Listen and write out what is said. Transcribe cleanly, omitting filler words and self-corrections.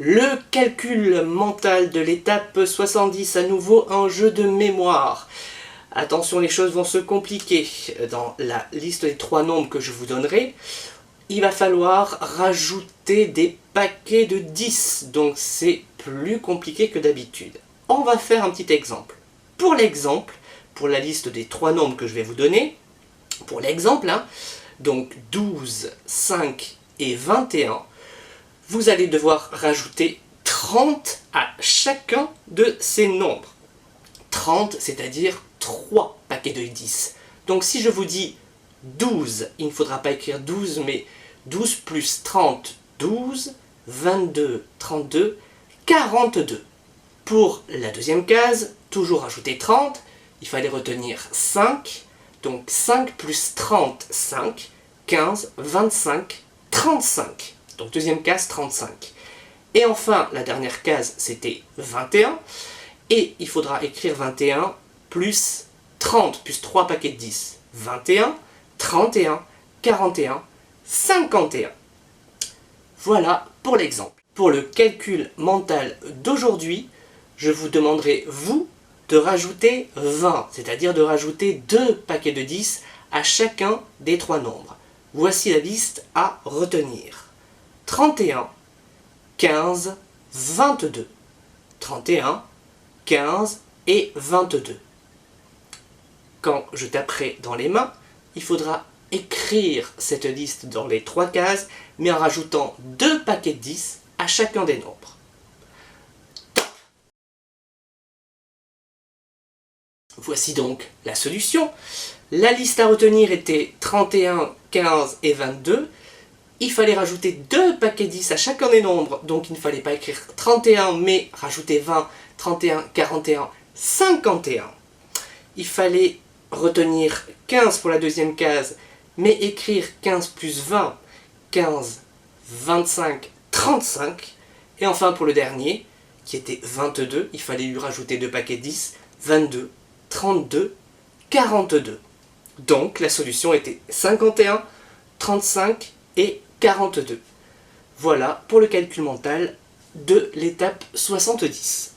Le calcul mental de l'étape 70, à nouveau un jeu de mémoire. Attention, les choses vont se compliquer. Dans la liste des 3 nombres que je vous donnerai, il va falloir rajouter des paquets de 10. Donc c'est plus compliqué que d'habitude. On va faire un petit exemple. Pour l'exemple, pour la liste des 3 nombres que je vais vous donner, pour l'exemple, donc 12, 5 et 21, vous allez devoir rajouter 30 à chacun de ces nombres. 30, c'est-à-dire 3 paquets de 10. Donc si je vous dis 12, il ne faudra pas écrire 12, mais 12 plus 30, 12, 22, 32, 42. Pour la deuxième case, toujours rajouter 30, il fallait retenir 5, donc 5 plus 30, 5, 15, 25, 35. Donc deuxième case, 35. Et enfin, la dernière case, c'était 21. Et il faudra écrire 21 plus 30, plus 3 paquets de 10. 21, 31, 41, 51. Voilà pour l'exemple. Pour le calcul mental d'aujourd'hui, je vous demanderai, vous, de rajouter 20, c'est-à-dire de rajouter 2 paquets de 10 à chacun des 3 nombres. Voici la liste à retenir. 31, 15, 22. 31, 15 et 22. Quand je taperai dans les mains, il faudra écrire cette liste dans les 3 cases, mais en rajoutant 2 paquets de 10 à chacun des nombres. Top. Voici donc la solution. La liste à retenir était 31, 15 et 22. Il fallait rajouter 2 paquets 10 à chacun des nombres, donc il ne fallait pas écrire 31, mais rajouter 20, 31, 41, 51. Il fallait retenir 15 pour la deuxième case, mais écrire 15 plus 20, 15, 25, 35. Et enfin pour le dernier, qui était 22, il fallait lui rajouter 2 paquets 10, 22, 32, 42. Donc la solution était 51, 35 et 42. Voilà pour le calcul mental de l'étape 70.